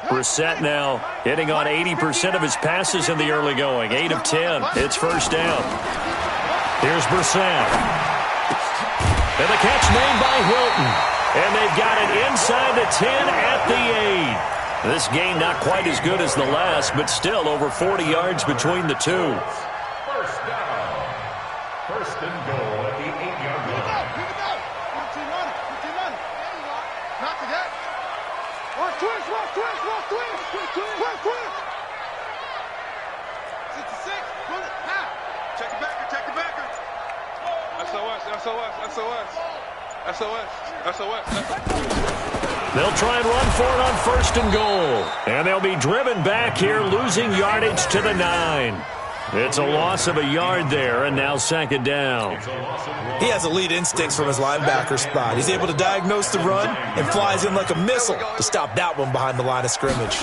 Brissett now hitting on 80% of his passes in the early going. 8 of 10. It's first down. Here's Brissett. And the catch made by Hilton. And they've got it inside the 10 at the 8. This game not quite as good as the last, but still over 40 yards between the two. First down. First and goal at the 8-yard line. Not to that. Watch twist. 66. Pull it. Now. Check it backer. SOS. They'll try and run for it on first and goal. And they'll be driven back here, losing yardage to the 9. It's a loss of a yard there, and now second down. He has elite instincts from his linebacker spot. He's able to diagnose the run and flies in like a missile to stop that one behind the line of scrimmage.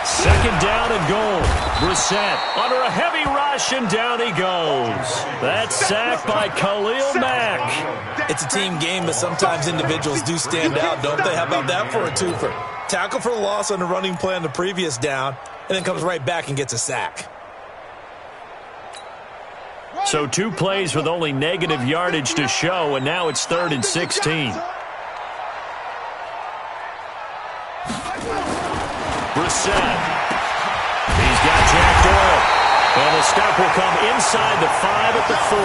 Second down and goal. Brissett under a heavy rush, and down he goes. That's sacked by Khalil Mack. It's a team game, but sometimes individuals do stand out, don't they? How about that for a twofer? Tackle for the loss on the running play on the previous down, and then comes right back and gets a sack. So 2 plays with only negative yardage to show, and now it's 3rd and 16. Brissett. He's got Jack Doyle. And the stop will come inside the 5 at the 4.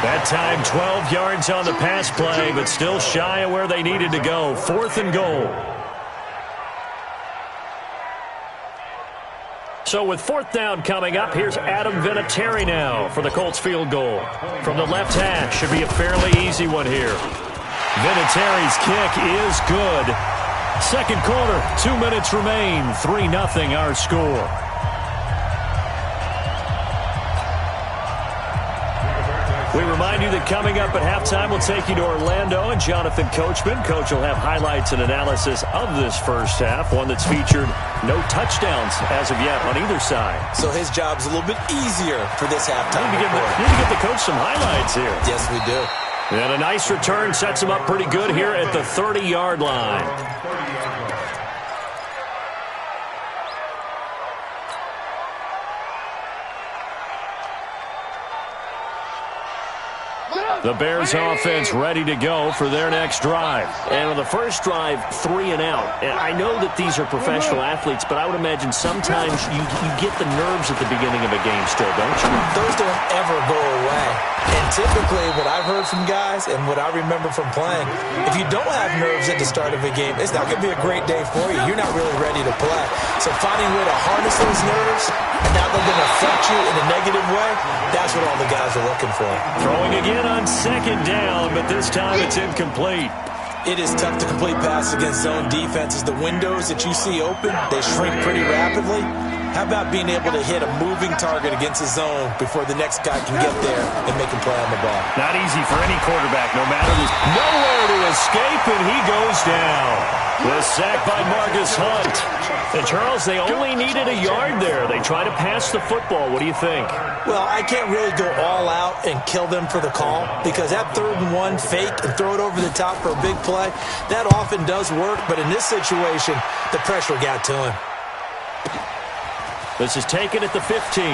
That time 12 yards on the pass play, but still shy of where they needed to go. 4th and goal. So with 4th down coming up, here's Adam Vinatieri now for the Colts field goal. From the left hash, should be a fairly easy one here. Vinatieri's kick is good. Second quarter, 2 minutes remain. 3-0 our score. We remind you that coming up at halftime, we'll take you to Orlando and Jonathan Coachman. Coach will have highlights and analysis of this first half, one that's featured no touchdowns as of yet on either side. So his job's a little bit easier for this halftime. Need to get the coach some highlights here. Yes, we do. And a nice return sets him up pretty good here at the 30-yard line. The Bears offense ready to go for their next drive. And on the first drive, 3 and out. And I know that these are professional athletes, but I would imagine sometimes you get the nerves at the beginning of a game still, don't you? Those don't ever go away. And typically what I've heard from guys and what I remember from playing, if you don't have nerves at the start of a game, it's not going to be a great day for you. You're not really ready to play. So finding a way to harness those nerves and not let them affect you in a negative way, that's what all the guys are looking for. Throwing again on second down, but this time it's incomplete. It is tough to complete passes against zone defenses. The windows that you see open, they shrink pretty rapidly. How about being able to hit a moving target against a zone before the next guy can get there and make him play on the ball? Not easy for any quarterback, no matter who's nowhere to escape, and he goes down. The sack by Marcus Hunt. And Charles, they only needed a yard there. They try to pass the football. What do you think? Well, I can't really go all out and kill them for the call because that 3rd and 1 fake and throw it over the top for a big play, that often does work. But in this situation, the pressure got to him. This is taken at the 15.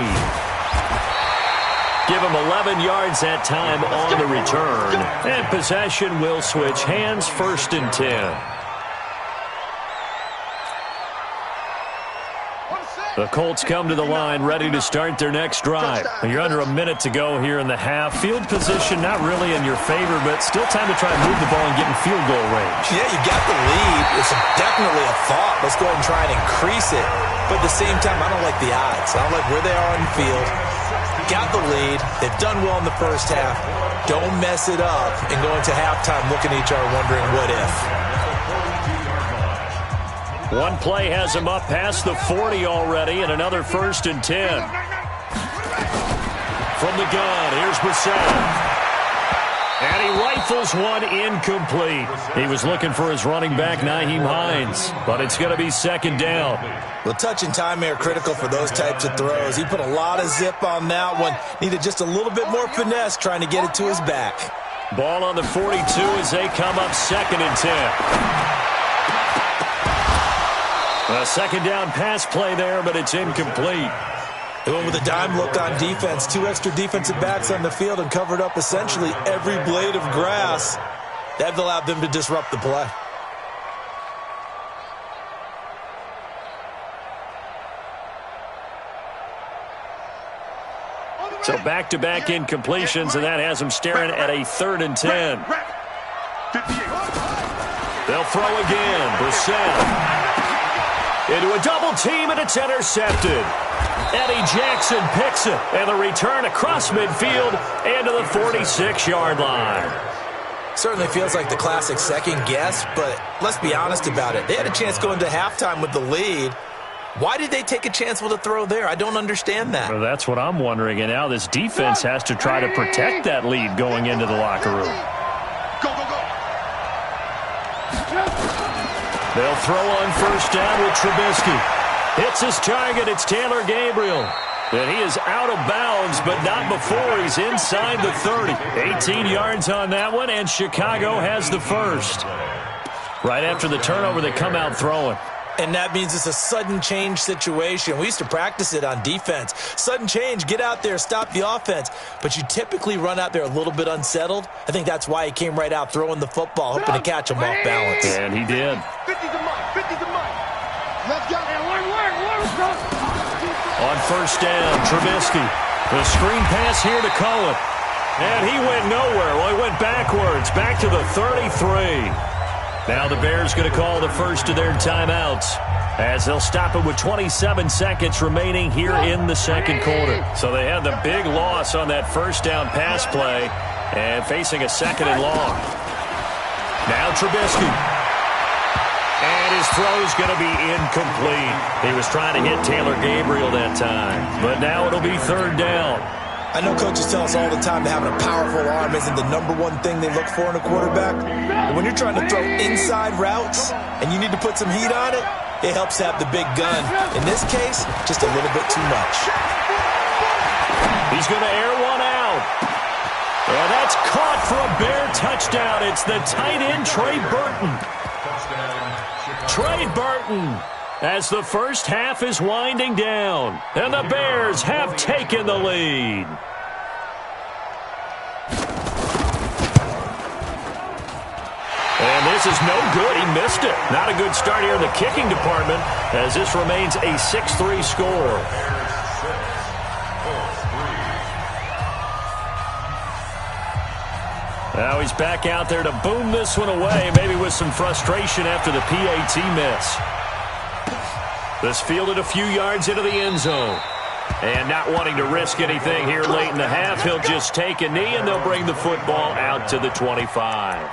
Give him 11 yards that time on the return. And possession will switch hands, 1st and 10. The Colts come to the line ready to start their next drive. You're under a minute to go here in the half. Field position not really in your favor, but still time to try and move the ball and get in field goal range. Yeah, you got the lead. It's definitely a thought. Let's go ahead and try and increase it. But at the same time, I don't like the odds. I don't like where they are on the field. Got the lead. They've done well in the first half. Don't mess it up and go into halftime looking at each other wondering what if. One play has him up past the 40 already, and another 1st and 10. From the gun, here's Brissett. And he rifles one incomplete. He was looking for his running back, Nyheim Hines, but it's going to be second down. Well, touch and time are critical for those types of throws. He put a lot of zip on that one. Needed just a little bit more finesse trying to get it to his back. Ball on the 42 as they come up 2nd and 10. A second down pass play there, but it's incomplete. They went with a dime look on defense. 2 extra defensive backs on the field and covered up essentially every blade of grass. That allowed them to disrupt the play. So back-to-back incompletions, and that has them staring at a 3rd and 10. They'll throw again. Brissett into a double team, and it's intercepted. Eddie Jackson picks it, and the return across midfield and to the 46-yard line. Certainly feels like the classic second guess, but let's be honest about it. They had a chance going to halftime with the lead. Why did they take a chance with a throw there? I don't understand that. Well, that's what I'm wondering, and now this defense has to try to protect that lead going into the locker room. Go, go, go. They'll throw on first down with Trubisky. Hits his target. It's Taylor Gabriel. And he is out of bounds, but not before he's inside the 30. 18 yards on that one, and Chicago has the first. Right after the turnover, they come out throwing. And that means it's a sudden change situation. We used to practice it on defense. Sudden change, get out there, stop the offense. But you typically run out there a little bit unsettled. I think that's why he came right out throwing the football, hoping to catch him off balance. And he did. 50 to Mike, 50 to Mike. Let's go. On first down, Trubisky. The screen pass here to Cohen. And he went nowhere. Well, he went backwards, back to the 33. Now the Bears going to call the first of their timeouts as they'll stop it with 27 seconds remaining here in the second quarter. So they had the big loss on that first down pass play and facing a 2nd and long. Now Trubisky. And his throw's going to be incomplete. He was trying to hit Taylor Gabriel that time. But now it'll be 3rd down. I know coaches tell us all the time that having a powerful arm isn't the #1 thing they look for in a quarterback. But when you're trying to throw inside routes and you need to put some heat on it, it helps to have the big gun. In this case, just a little bit too much. He's going to air one out. And that's caught for a Bear touchdown. It's the tight end, Trey Burton. Trey Burton, as the first half is winding down, and the Bears have taken the lead. And this is no good. He missed it. Not a good start here in the kicking department, as this remains a 6-3 score. Now he's back out there to boom this one away, maybe with some frustration after the PAT miss. This fielded a few yards into the end zone. And not wanting to risk anything here late in the half, he'll just take a knee, and they'll bring the football out to the 25.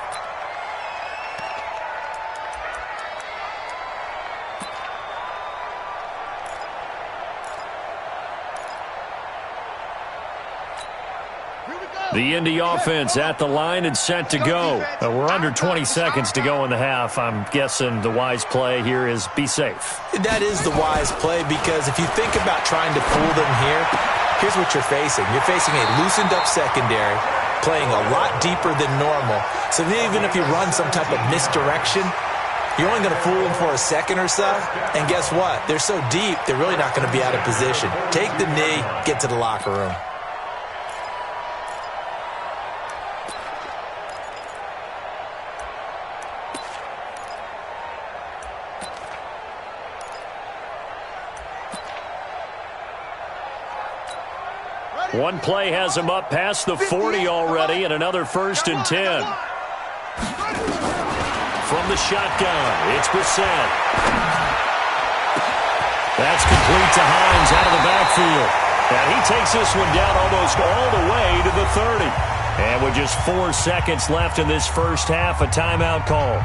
The Indy offense at the line and set to go. We're under 20 seconds to go in the half. I'm guessing the wise play here is be safe. That is the wise play, because if you think about trying to fool them here, here's what you're facing. You're facing a loosened up secondary, playing a lot deeper than normal. So even if you run some type of misdirection, you're only going to fool them for a second or so. And guess what? They're so deep, they're really not going to be out of position. Take the knee, get to the locker room. One play has him up past the 40 already, and another 1st and 10. From the shotgun, it's Brissett. That's complete to Hines out of the backfield. And he takes this one down almost all the way to the 30. And with just 4 seconds left in this first half, a timeout call.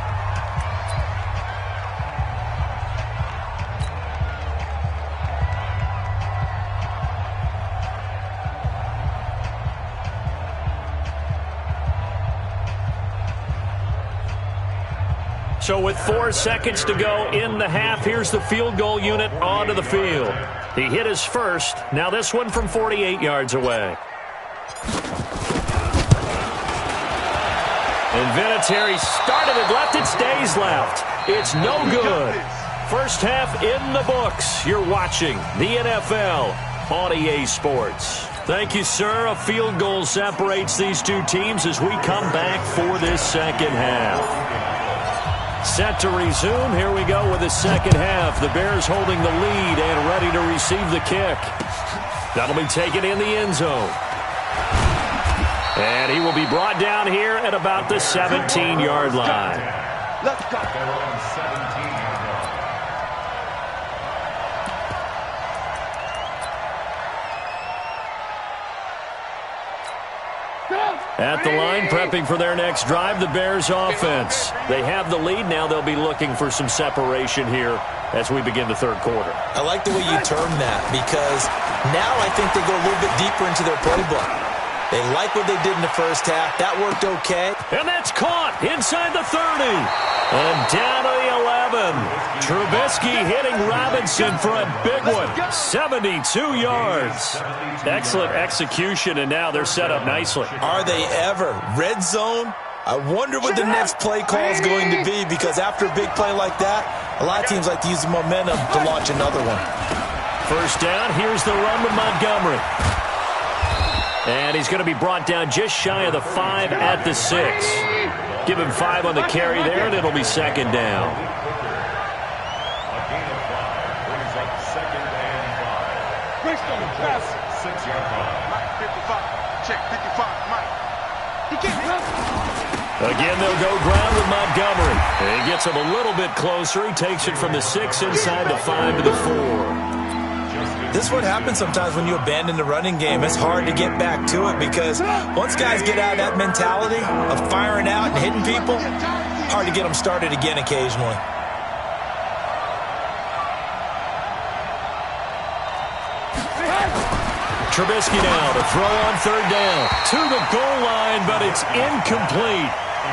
So with 4 seconds to go in the half, here's the field goal unit onto the field. He hit his first. Now this one from 48 yards away. And Vinatieri started it left. It stays left. It's no good. First half in the books. You're watching the NFL on EA Sports. Thank you, sir. A field goal separates these two teams as we come back for this second half. Set to resume. Here we go with the second half. The Bears holding the lead and ready to receive the kick. That'll be taken in the end zone. And he will be brought down here at about the 17-yard line. Let's go. They're on 17-yard line. At the line, prepping for their next drive, the Bears offense. They have the lead. Now they'll be looking for some separation here as we begin the third quarter. I like the way you term that because now I think they go a little bit deeper into their playbook. They like what they did in the first half. That worked okay. And that's caught inside the 30. And down to the 11. Trubisky hitting Robinson for a big one. 72 yards. Excellent execution, and now they're set up nicely. Are they ever? Red zone? I wonder what the next play call is going to be because after a big play like that, a lot of teams like to use the momentum to launch another one. First down, here's the run with Montgomery. And he's going to be brought down just shy of the 5 at the 6. Give him 5 on the carry there, and it'll be second down. A gain of 5 brings up second and 5. 6-yard line. Mike, 55. Check 55. Mike. He can't run. Again, they'll go ground with Montgomery. And he gets him a little bit closer. He takes it from the 6 inside the 5 to the 4. This is what happens sometimes when you abandon the running game. It's hard to get back to it because once guys get out of that mentality of firing out and hitting people, hard to get them started again occasionally. Trubisky now to throw on third down. To the goal line, but it's incomplete.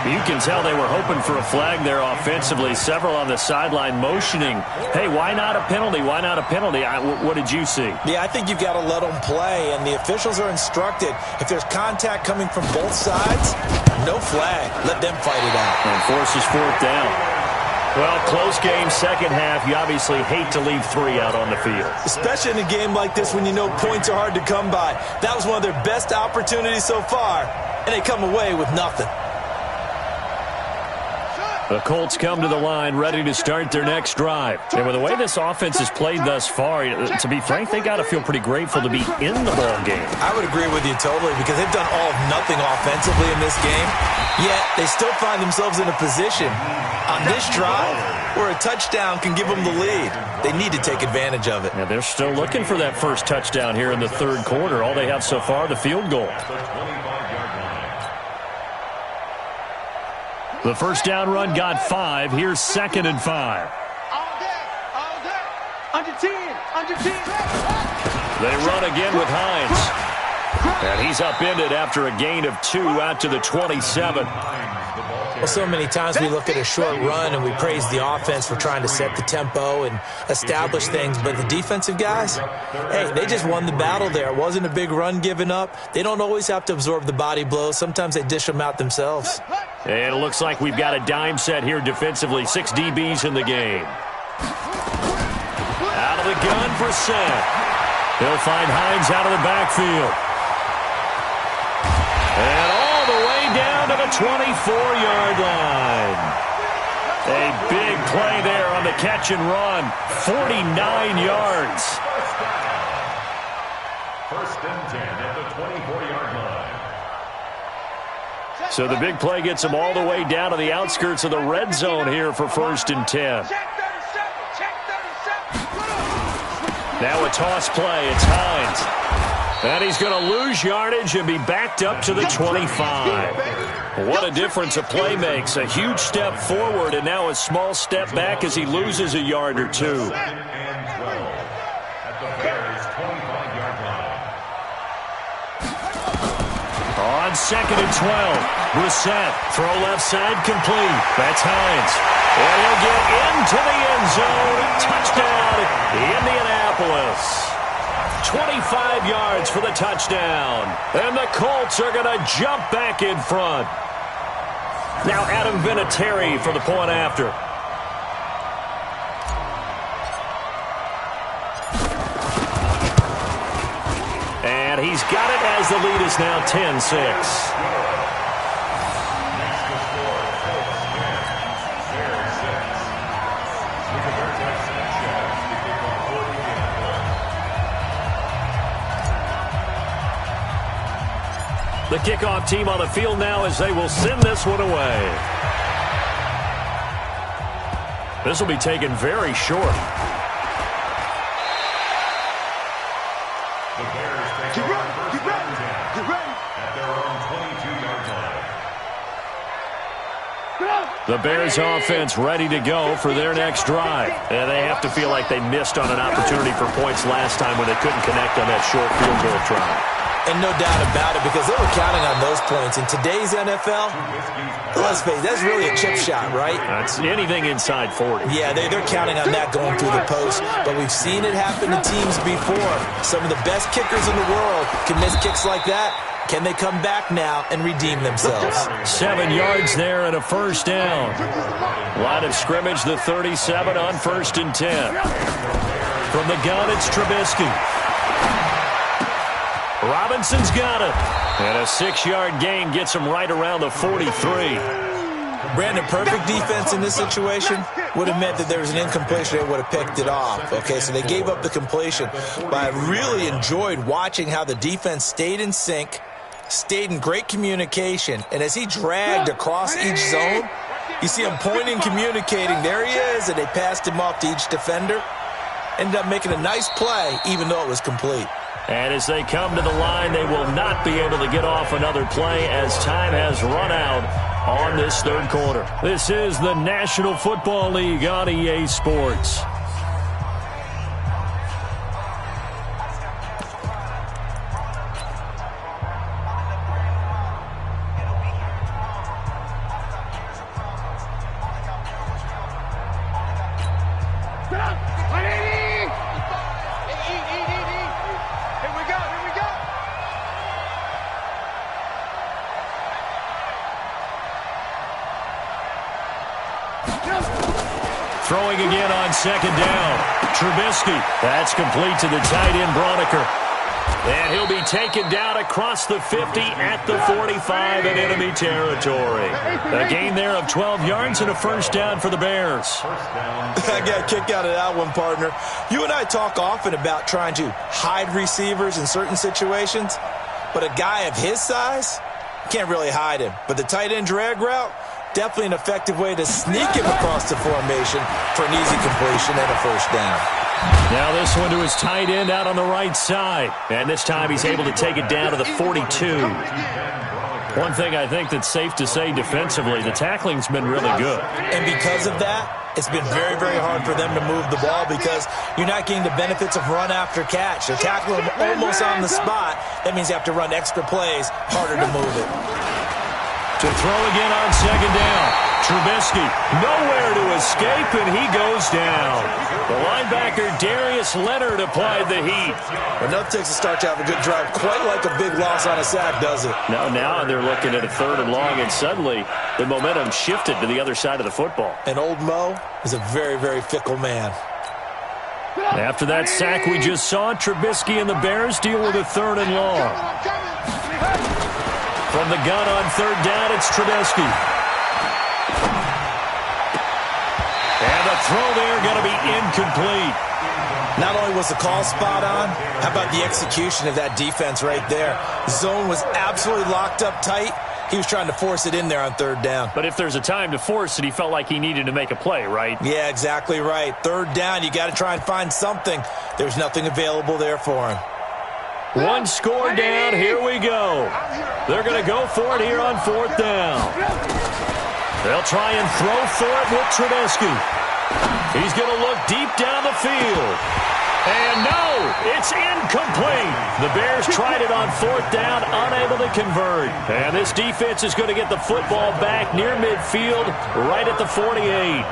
You can tell they were hoping for a flag there offensively. Several on the sideline motioning, hey, why not a penalty? Why not a penalty? What did you see? Yeah, I think you've got to let them play, and the officials are instructed. If there's contact coming from both sides, no flag. Let them fight it out. And forces fourth down. Well, close game, second half. You obviously hate to leave 3 out on the field. Especially in a game like this when you know points are hard to come by. That was one of their best opportunities so far, and they come away with nothing. The Colts come to the line ready to start their next drive. And with the way this offense has played thus far, to be frank, they got to feel pretty grateful to be in the ball game. I would agree with you totally because they've done all of nothing offensively in this game, yet they still find themselves in a position on this drive where a touchdown can give them the lead. They need to take advantage of it. And they're still looking for that first touchdown here in the third quarter. All they have so far, the field goal. The first down run got 5. Here's second and 5. All day. Under 10. Under 10. They run again with Hines. And he's upended after a gain of 2 out to the 27. Well, so many times we look at a short run and we praise the offense for trying to set the tempo and establish things, but the defensive guys, hey, they just won the battle there. It wasn't a big run given up. They don't always have to absorb the body blows. Sometimes they dish them out themselves. And it looks like we've got a dime set here defensively. 6 DBs in the game. Out of the gun for Seth. He'll find Hines out of the backfield. And all the way down to the 24-yard line. A big play there on the catch and run. 49 yards. First and 10 at the 24-yard line. So the big play gets them all the way down to the outskirts of the red zone here for first and 10. Now a toss play. It's Hines. And he's going to lose yardage and be backed up to the 25. What a difference a play makes. A huge step forward and now a small step back as he loses a yard or 2. And 12 at the Bears' 25-yard line. On second and 12, Brissett, throw left side, complete. That's Hines. And he'll get into the end zone. Touchdown, Indianapolis. 25 yards for the touchdown. And the Colts are going to jump back in front. Now Adam Vinatieri for the point after. And he's got it as the lead is now 10-6. The kickoff team on the field now as they will send this one away. This will be taken very short. The Bears take Get ready, first get ready, down get ready. at their own 22-yard line. The Bears offense ready to go for their next drive. And they have to feel like they missed on an opportunity for points last time when they couldn't connect on that short field goal try. And no doubt about it, because they were counting on those points. In today's NFL, let's face it, that's really a chip shot, right? That's anything inside 40. Yeah, they're counting on that going through the post. But we've seen it happen to teams before. Some of the best kickers in the world can miss kicks like that. Can they come back now and redeem themselves? 7 yards there and a first down. Line of scrimmage, the 37 on 1st and 10. From the gun, it's Trubisky. Robinson's got it. And a 6-yard gain gets him right around the 43. Brandon, perfect defense in this situation would have meant that there was an incompletion and would have picked it off. Okay, so they gave up the completion. But I really enjoyed watching how the defense stayed in sync, stayed in great communication, and as he dragged across each zone, you see him pointing, communicating. There he is, and they passed him off to each defender. Ended up making a nice play, even though it was complete. And as they come to the line, they will not be able to get off another play as time has run out on this third quarter. This is the National Football League on EA Sports. Throwing again on 2nd down. Trubisky. That's complete to the tight end, Broniker. And he'll be taken down across the 50 at the 45 in enemy territory. A gain there of 12 yards and a first down for the Bears. I got a kick out of that one, partner. You and I talk often about trying to hide receivers in certain situations, but a guy of his size can't really hide him. But the tight end drag route, definitely an effective way to sneak him across the formation for an easy completion and a first down. Now this one to his tight end out on the right side. And this time he's able to take it down to the 42. One thing I think that's safe to say defensively, the tackling's been really good. And because of that, it's been very, very hard for them to move the ball because you're not getting the benefits of run after catch. They're tackling him almost on the spot. That means you have to run extra plays, harder to move it. To throw again on 2nd down. Trubisky nowhere to escape, and he goes down. The linebacker Darius Leonard applied the heat. Enough takes a start to have a good drive, quite like a big loss on a sack, does it? Now they're looking at a 3rd and long, and suddenly the momentum shifted to the other side of the football. And old Mo is a very, very fickle man. After that sack we just saw, Trubisky and the Bears deal with a 3rd and long. From the gun on 3rd down, it's Trubisky. And the throw there going to be incomplete. Not only was the call spot on, how about the execution of that defense right there? Zone was absolutely locked up tight. He was trying to force it in there on 3rd down. But if there's a time to force it, he felt like he needed to make a play, right? Yeah, exactly right. 3rd down, you got to try and find something. There's nothing available there for him. One score down, here we go. They're going to go for it here on 4th down. They'll try and throw for it with Trubisky. He's going to look deep down the field. And no, it's incomplete. The Bears tried it on 4th down, unable to convert. And this defense is going to get the football back near midfield, right at the 48.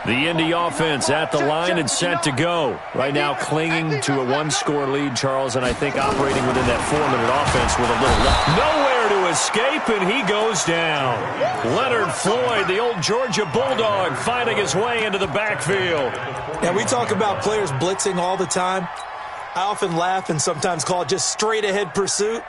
The Indy offense at the line and set to go. Right now clinging to a 1-score lead, Charles, and I think operating within that 4-minute offense with a little left. Nowhere to escape, and he goes down. Leonard Floyd, the old Georgia Bulldog, finding his way into the backfield. Yeah, we talk about players blitzing all the time. I often laugh and sometimes call it just straight-ahead pursuit.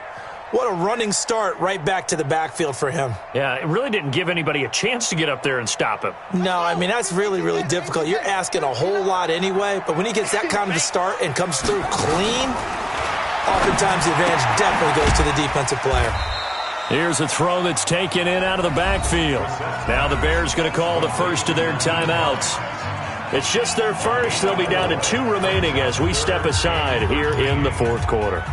What a running start right back to the backfield for him. Yeah, it really didn't give anybody a chance to get up there and stop him. No, I mean, that's really, really difficult. You're asking a whole lot anyway, but when he gets that kind of a start and comes through clean, oftentimes the advantage definitely goes to the defensive player. Here's a throw that's taken in out of the backfield. Now the Bears going to call the first of their timeouts. It's just their first. They'll be down to 2 remaining as we step aside here in the fourth quarter.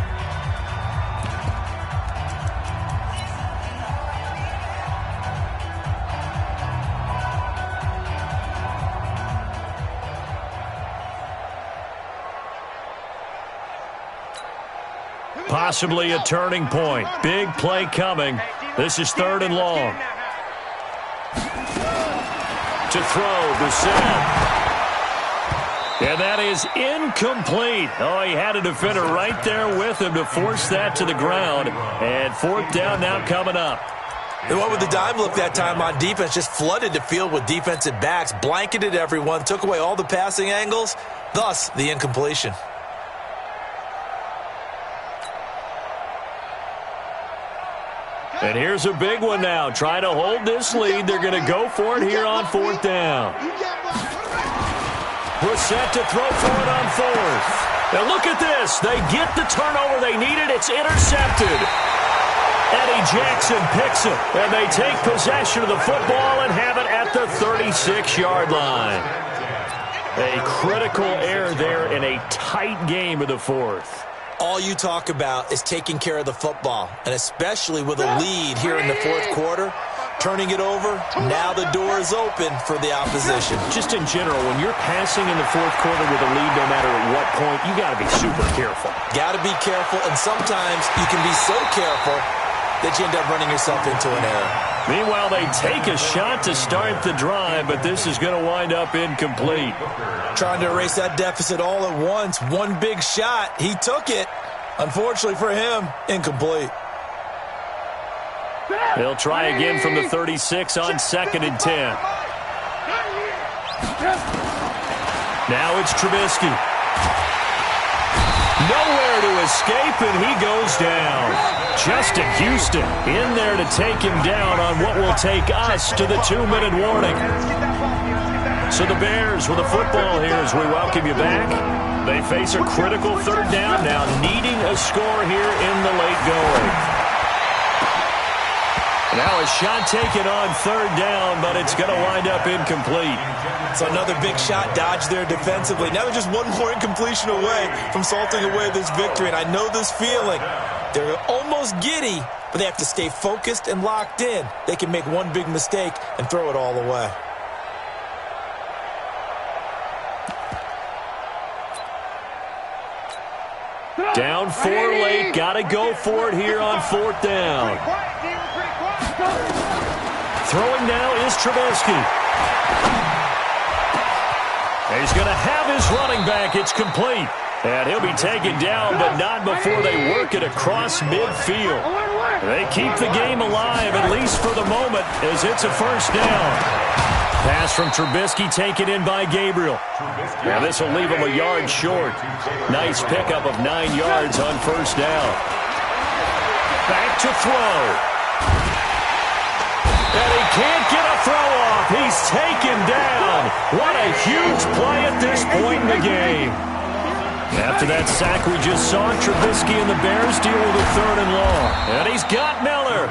Possibly a turning point. Big play coming. This is 3rd and long. To throw, Brissett. And that is incomplete. Oh, he had a defender right there with him to force that to the ground. And 4th down now coming up. They went with the dime look that time on defense, just flooded the field with defensive backs, blanketed everyone, took away all the passing angles, thus the incompletion. And here's a big one now. Trying to hold this lead. They're going to go for it here on 4th down. Brissett to throw for it on 4th. Now look at this. They get the turnover they needed. It's intercepted. Eddie Jackson picks it. And they take possession of the football and have it at the 36-yard line. A critical error there in a tight game of the 4th. All you talk about is taking care of the football, and especially with a lead here in the 4th quarter, turning it over, now the door is open for the opposition. Just in general, when you're passing in the 4th quarter with a lead, no matter at what point, you got to be super careful. Got to be careful, and sometimes you can be so careful that you end up running yourself into an error. Meanwhile, they take a shot to start the drive, but this is going to wind up incomplete. Trying to erase that deficit all at once. One big shot. He took it. Unfortunately for him, incomplete. They'll try again from the 36 on 2nd and 10. Now it's Trubisky. Nowhere to escape, and he goes down. Justin Houston in there to take him down on what will take us to the 2-minute warning. So the Bears with the football here as we welcome you back. They face a critical 3rd down now, needing a score here in the late going. Now a shot taken on 3rd down, but it's going to wind up incomplete. So another big shot dodged there defensively. Now they're just one more incompletion away from salting away this victory, and I know this feeling. They're almost giddy, but they have to stay focused and locked in. They can make one big mistake and throw it all away. Down 4 late, got to go for it here on 4th down. Throwing now is Trubisky. He's going to have his running back. It's complete. And he'll be taken down, but not before they work it across midfield. They keep the game alive, at least for the moment, as it's a 1st down. Pass from Trubisky taken in by Gabriel. Now this will leave him a yard short. Nice pickup of 9 yards on 1st down. Back to throw. And he can't get a throw off. He's taken down. What a huge play at this point in the game. After that sack we just saw, Trubisky and the Bears deal with a 3rd and long. And he's got Miller.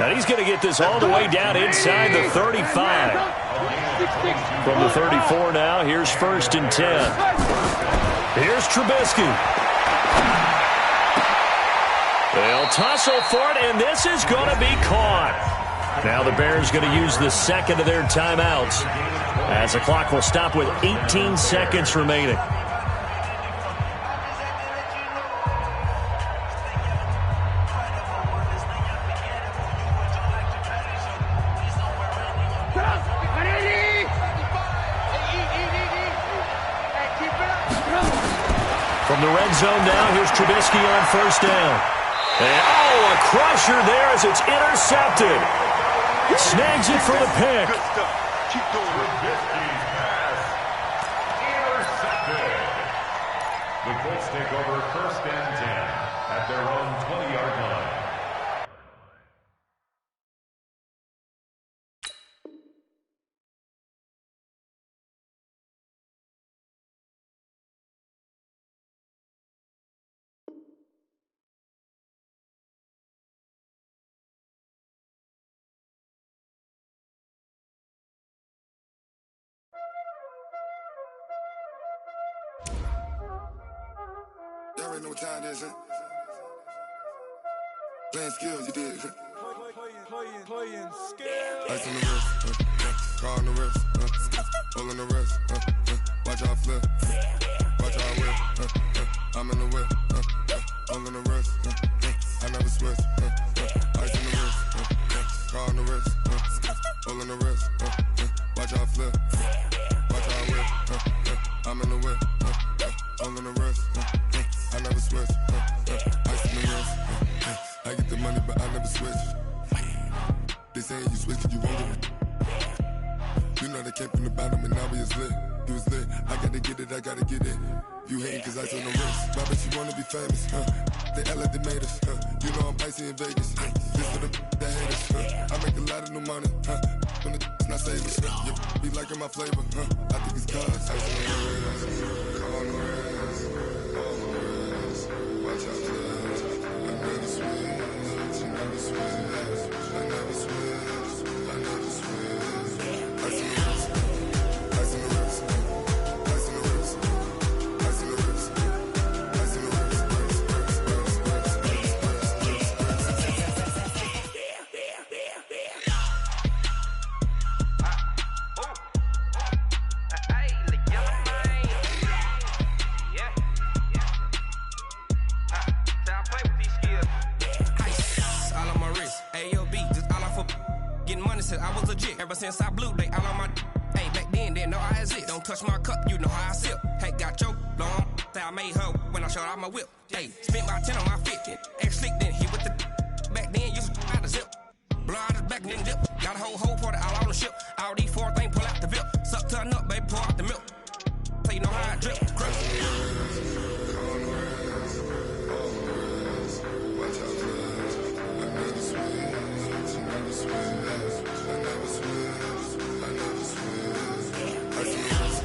And he's going to get this all the way down inside the 35. From the 34 now, here's 1st and 10. Here's Trubisky. They'll tussle for it, and this is going to be caught. Now the Bears going to use the 2nd of their timeouts, as the clock will stop with 18 seconds remaining. From the red zone now, here's Trubisky on 1st down. And, oh, a crusher there as it's intercepted. Snags it for the pick. Good stuff. Keep doing it. Trubisky's pass intercepted. The Colts take over 1st and 10 at their own 20-yard line. Y'all already know what time it is, huh? Playing skills, you did. Playing skills. Ice on the wrist, car on the wrist, hole in the wrist, watch out flip, watch out whip, I'm in the whip, hole in the wrist, I never switch, ice on the wrist, car on the wrist, hole in the wrist, watch out flip, watch out whip, I'm in the whip, hole in the wrist, I never switch, ice on the wrist, I get the money but I never switch. They saying you switch 'cause you won't get it. You know they came from the bottom and now we is lit. You was lit, I gotta get it, I gotta get it. You hating 'cause ice on the wrist. Why bet you wanna be famous, They act like they made us, You know I'm icy in Vegas, This for the that hate us, I make a lot of new money, When the not saving, yeah, be liking my flavor, I think it's cause ice on the wrist, car on the wrist, all the wrist. Watch out, cuz I never switch, you never switch. I never switch, I never switch. Ice in the wrist, ice in the wrist, ice in the wrist, ice in the wrist, ice in the wrist, I was legit ever since I blew they all on my hey back then didn't know I exist. Don't touch my cup, you know how I sip. Hey, got choked long that I made her when I showed out my whip. Hey, spent about 10 on my fit. Ex slick then hit with the back then used to out the zip. Blow out his back then dip. Got a whole party all on the ship. All these 4 things pull out the VIP. Suck turn up, baby, pour out the milk. So you know how I drip. Crush. watch out, cuz I never switch, you never switch. I never switch, I never switch. Ice in the wrist,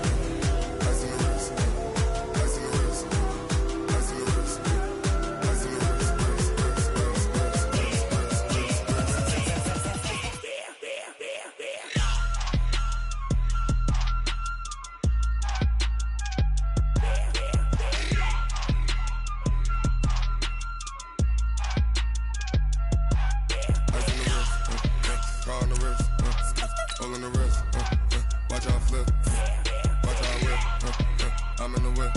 ice in the wrist, ice in the wrist, ice in the wrist, ice in the wrist, car on the wrist, hole in the wrist, watch out flip, watch out whip, I'm in the whip,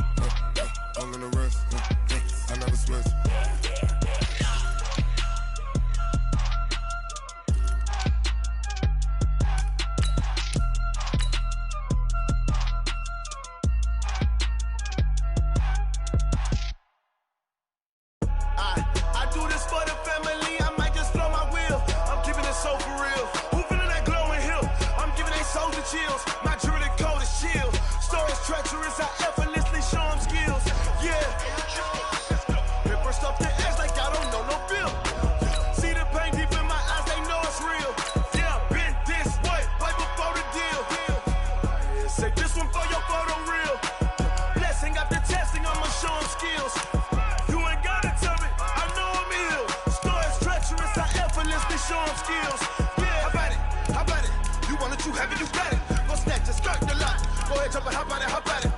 hole in the wrist, I never switch. I do this for the family. I might just blow my wheel. I'm keeping it so for real. Who feeling that glowing hill? I'm giving they soldier chills. My jewelry cold as chill. Stories treacherous. I effortlessly show them skills. Yeah. Paper stuff the edge like I don't know no bill. See the pain deep in my eyes. They know it's real. Yeah, been this way before the deal. Say this one for your photo reel. Blessing after testing. I'ma show them skills. You ain't gotta tell me, I know I'm ill. Stories treacherous, I effortlessly show them skills. Yeah, how about it? You want it, you have it, you got it. Go snatch it, skirt the lot. Go ahead, jump it, how about it?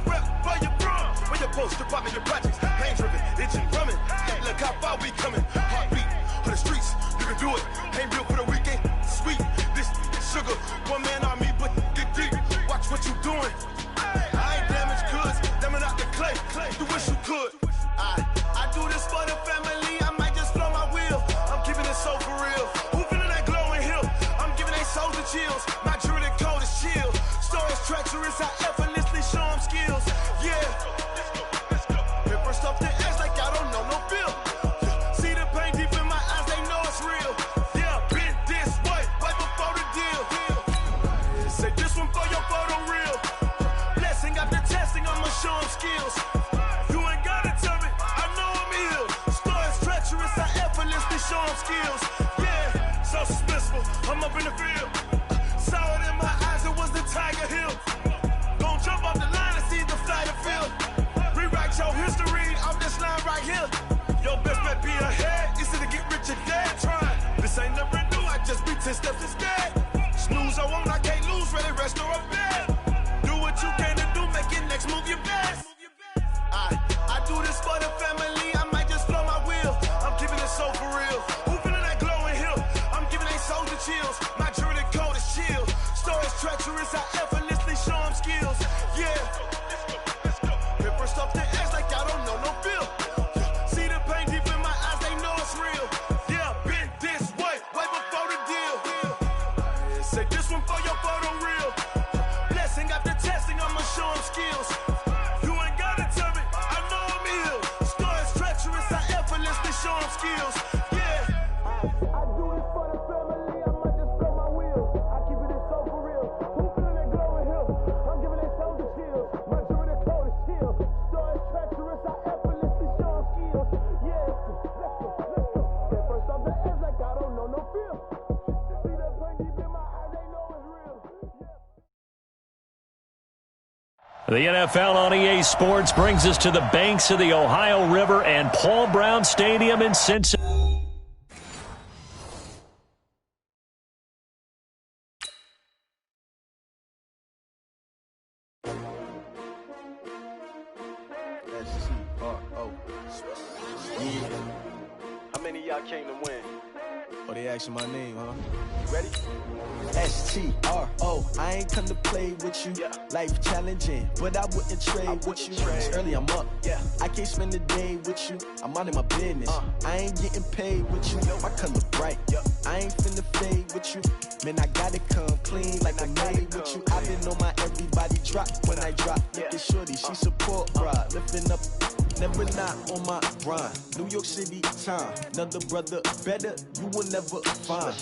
Rep for your bro, for your post, department, your projects. Pain driven, itching, drumming. Look how far we coming. Heartbeat for the streets, you can do it. Ain't real for the weekend, sweet. This sugar, one man army, but get deep. Watch what you doing. I ain't damaged goods, damn out the clay. You wish you could. I do this for the family. I might just blow my wheel. I'm keeping it so for real. Who feeling that glowing hill? I'm giving they soldier chills. My jewelry cold as chill. Stories treacherous. I effortlessly show them skills. Yeah. Paper stuff the edge like I don't know no bill. See the pain skills. Yeah, so suspenseful. I'm up in the field. Saw it in my eyes, it was the Tiger Hill. Gon' jump off the line and see the flight of field. Rewrite your history off this line right here. Your best bet be ahead. Easy to get rich or dead trying. This ain't never new, I just be 10 steps instead. Snooze, I won't, I can't lose, ready, rest or a bed. Do what you can to do, make your next move your best. I do this for the family, I might just blow my wheel. I'm keeping it so for real. Who feeling that glowing hill? I'm giving they soldier chills. My jewelry code is chill. Stories treacherous, I effortlessly show them skills. Yeah. Hit first off the edge like I don't know no feel. See the pain deep in my eyes, they know it's real. Yeah, been this way before the deal. Say this one for your photo real. Blessing after testing, I'ma show them skills. You ain't gotta tell me, I know I'm ill. Stories treacherous, I effortlessly show them skills. Yeah. I do this for the family, I might just blow my wheel. I keep it so for real. Who feeling that glowing hill? I'm giving they soldier chills. My jewelry code is chill. Stories treacherous, I effortlessly show them skills. Yeah, let's go. Hit first off the edge like I don't know no feel. See that pain deep in my eyes, they know it's real. The NFL on EA Sports brings us to the banks of the Ohio River and Paul Brown Stadium in Cincinnati. S-C-R-O. Yeah. How many of y'all came to win? Oh, they asking my name, huh? You ready? S-T-R-O. I ain't come to play with you. Yeah. Life challenging, but I wouldn't trade with you. It's early, I'm up. Yeah. I can't spend the day with you. I'm out of my business. I ain't getting paid with you. My color bright. I ain't finna fade with you. Man, I gotta come clean like I'm made with you. I've been on my everybody drop when I drop. Look at shorty, she support ride. Lifting up, never not on my grind. New York City time. Another brother better, you will never find.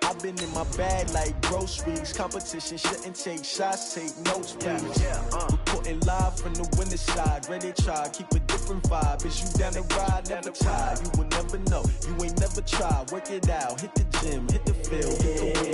I've been in my bag like groceries. Competition shouldn't take shots, take notes, please. Reporting live from the winter side. Ready to try, keep a different vibe. Is you down the ride, never tired. You will never know, you ain't never tried. Work it out, hit the gym, hit the field.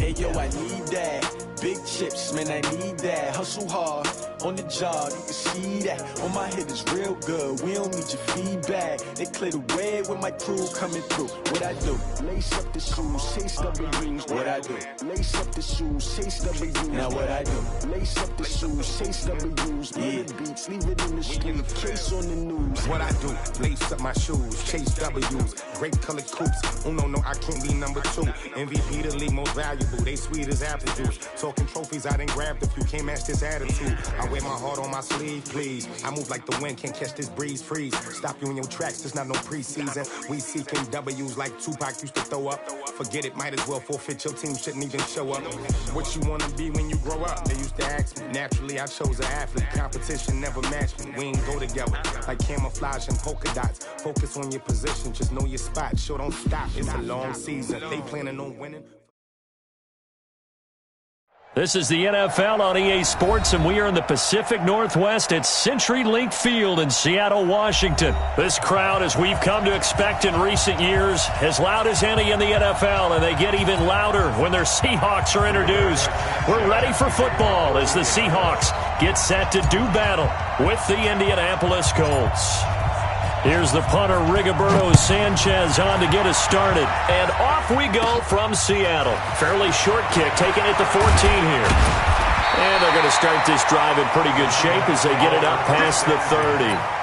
Hey yo, I need that. Big chips, man, I need that. Hustle hard, on the job, you can see that. On my head is real good, we don't need your feedback. They clear the way with my crew coming through. What I do? Lace up the shoes, chase W's. What I do? Lace up the shoes, chase W's. Now what I do? Lace up the shoes, chase W's. Yeah, beats, leave it in the street, case on the news. What I do? Lace up my shoes, chase W's. Grape colored coops. Oh no, I can't be number 2. MVP the league most valuable. They sweet as apple juice. Talking trophies, I done grabbed a few. Can't match this attitude. I wear my heart on my sleeve, please. I move like the wind, can't catch this breeze, freeze. Stop you in your tracks, there's not no preseason. We seeking W's like Tupac used to throw up. Forget it, might as well forfeit. Your team shouldn't even show up. What you wanna be when you grow up? They used to ask me. Naturally, I chose an athlete. Competition never matched me. We ain't go together like camouflage and polka dots. Focus on your position, just know your spot. Sure, don't stop. It's a long season. They planning on winning. This is the NFL on EA Sports, and we are in the Pacific Northwest at CenturyLink Field in Seattle, Washington. This crowd, as we've come to expect in recent years, as loud as any in the NFL, and they get even louder when their Seahawks are introduced. We're ready for football as the Seahawks get set to do battle with the Indianapolis Colts. Here's the punter, Rigoberto Sanchez, on to get us started. And off we go from Seattle. Fairly short kick, taking it to 14 here. And they're going to start this drive in pretty good shape as they get it up past the 30.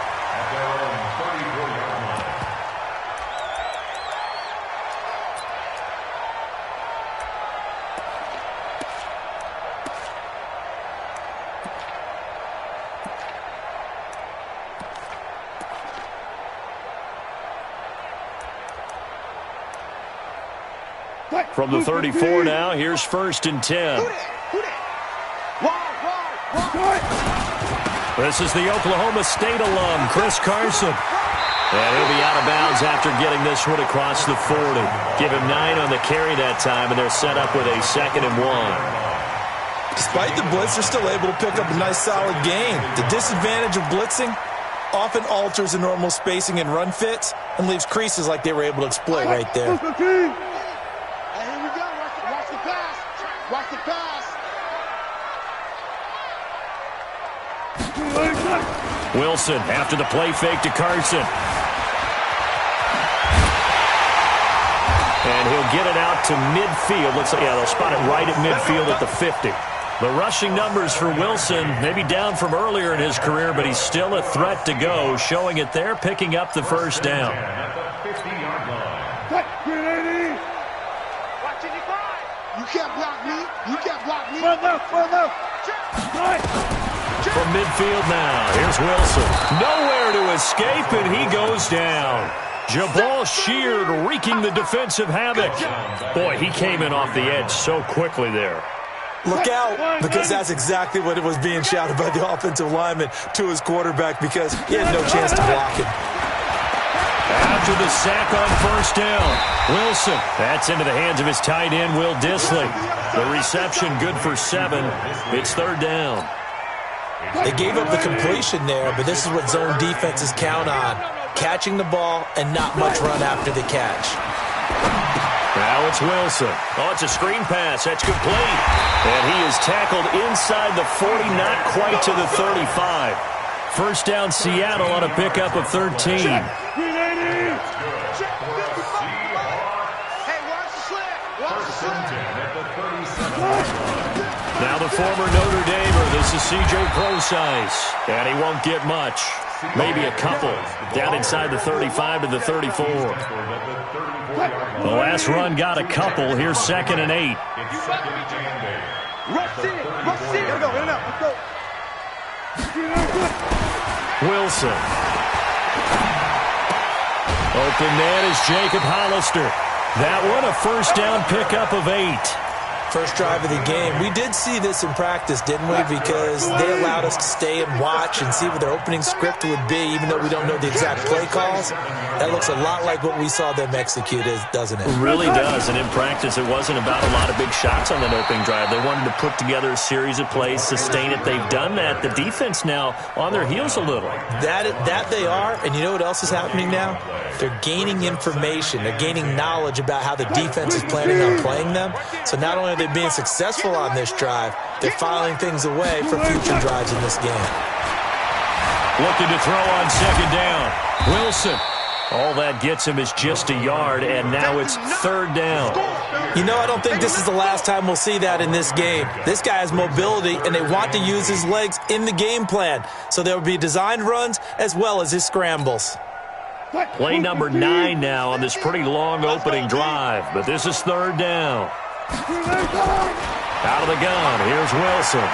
From the 34 now, here's 1st and 10. This is the Oklahoma State alum, Chris Carson. And he'll be out of bounds after getting this one across the 40. Give him 9 on the carry that time, and they're set up with a 2nd and 1. Despite the blitz, they're still able to pick up a nice solid gain. The disadvantage of blitzing, often alters the normal spacing and run fits and leaves creases like they were able to exploit right there. Hey, here we go. Watch the pass. Watch the pass. Wilson after the play fake to Carson. And he'll get it out to midfield. Looks like, yeah, they'll spot it right at midfield at the 50. The rushing numbers for Wilson, maybe down from earlier in his career, but he's still a threat to go, showing it there, picking up the first down. You can't block me. You can't block me. From midfield now, here's Wilson. Nowhere to escape, and he goes down. Jabal Sheard wreaking the defensive havoc. Boy, he came in off the edge so quickly there. Look out, because that's exactly what it was being shouted by the offensive lineman to his quarterback, because he had no chance to block him. After the sack on first down, Wilson. That's into the hands of his tight end, Will Dissly. The reception good for 7. It's third down. They gave up the completion there, but this is what zone defenses count on. Catching the ball and not much run after the catch. Now it's Wilson. Oh, it's a screen pass. That's complete. And he is tackled inside the 40, not quite to the 35. First down, Seattle on a pickup of 13. Now the former Notre Damer, this is C.J. Procise, and he won't get much. Maybe a couple. Down inside the 35 to the 34. The last run got a couple. Here's 2nd and 8. Wilson. Open man is Jacob Hollister. That one a first down pickup of 8. First drive of the game. We did see this in practice, didn't we? Because they allowed us to stay and watch and see what their opening script would be, even though we don't know the exact play calls. That looks a lot like what we saw them execute, doesn't it? It really does. And in practice, it wasn't about a lot of big shots on that opening drive. They wanted to put together a series of plays, sustain it. They've done that. The defense now on their heels a little. That they are. And you know what else is happening now? They're gaining information. They're gaining knowledge about how the defense is planning on playing them. So not only are they being successful on this drive, they're filing things away for future drives in this game. Looking to throw on second down. Wilson. All that gets him is just a yard, and now it's third down. You know, I don't think this is the last time we'll see that in this game. This guy has mobility, and they want to use his legs in the game plan. So there will be designed runs as well as his scrambles. Play number 9 now on this pretty long opening drive, but this is third down. Out of the gun, here's Wilson.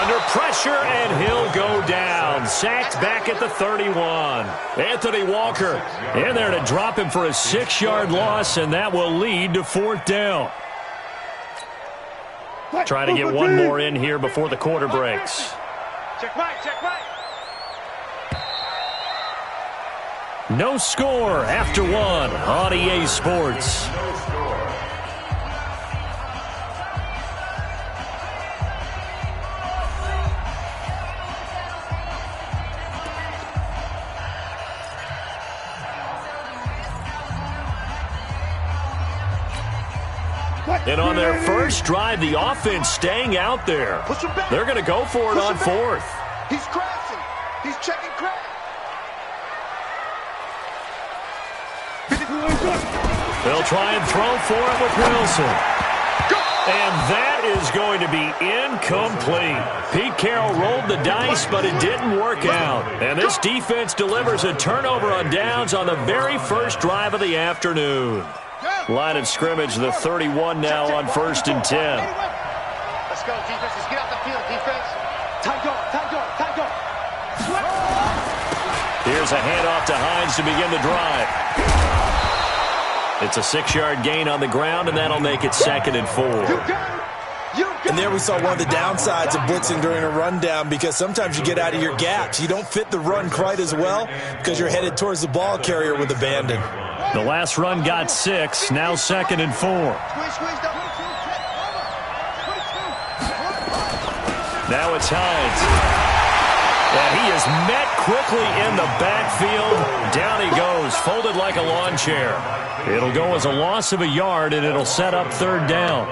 Under pressure, and he'll go down. Sacked back at the 31. Anthony Walker in there to drop him for a 6-yard loss, and that will lead to fourth down. Trying to get one more in here before the quarter breaks. Check right. No score after 1 on EA Sports. And on their first drive, the offense staying out there. They're going to go for it on fourth. He's crashing. He's checking crash. They'll try and throw for it with Wilson. And that is going to be incomplete. Pete Carroll rolled the dice, but it didn't work out. And this defense delivers a turnover on downs on the very first drive of the afternoon. Line of scrimmage, the 31 now on 1st and 10. Let's go, defense. Let's get out the field, defense. Tight guard. Here's a handoff to Hines to begin the drive. It's a 6-yard gain on the ground, and that'll make it 2nd and 4. And there we saw one of the downsides of blitzing during a rundown, because sometimes you get out of your gaps. You don't fit the run quite as well because you're headed towards the ball carrier with abandon. The last run got 6, now 2nd and 4. Now it's Hines. And he is met quickly in the backfield. Down he goes, folded like a lawn chair. It'll go as a loss of a yard, and it'll set up third down.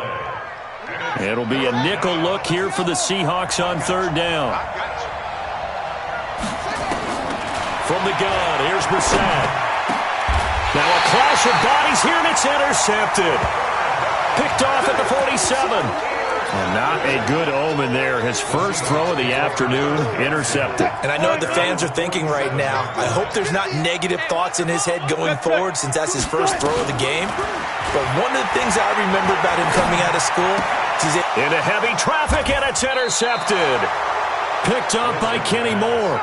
It'll be a nickel look here for the Seahawks on third down. From the gun, here's Brissett. Now a clash of bodies here, and it's intercepted. Picked off at the 47. And not a good omen there. His first throw of the afternoon, intercepted. And I know what the fans are thinking right now. I hope there's not negative thoughts in his head going forward since that's his first throw of the game. But one of the things I remember about him coming out of school is into heavy traffic, and it's intercepted. Picked up by Kenny Moore.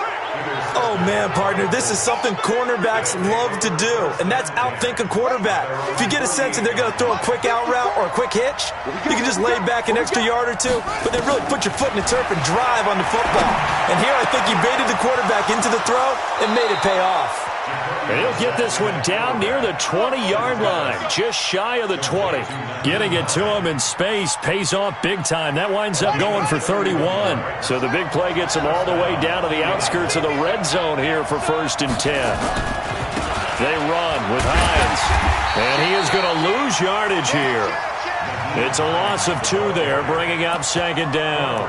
Oh, man, partner, this is something cornerbacks love to do, and that's outthink a quarterback. If you get a sense that they're going to throw a quick out route or a quick hitch, you can just lay back an extra yard or two, but then really put your foot in the turf and drive on the football. And here I think he baited the quarterback into the throw and made it pay off. And he'll get this one down near the 20-yard line, just shy of the 20. Getting it to him in space pays off big time. That winds up going for 31. So the big play gets him all the way down to the outskirts of the red zone here for 1st and 10. They run with Hines. And he is going to lose yardage here. It's a loss of 2 there, bringing up 2nd down.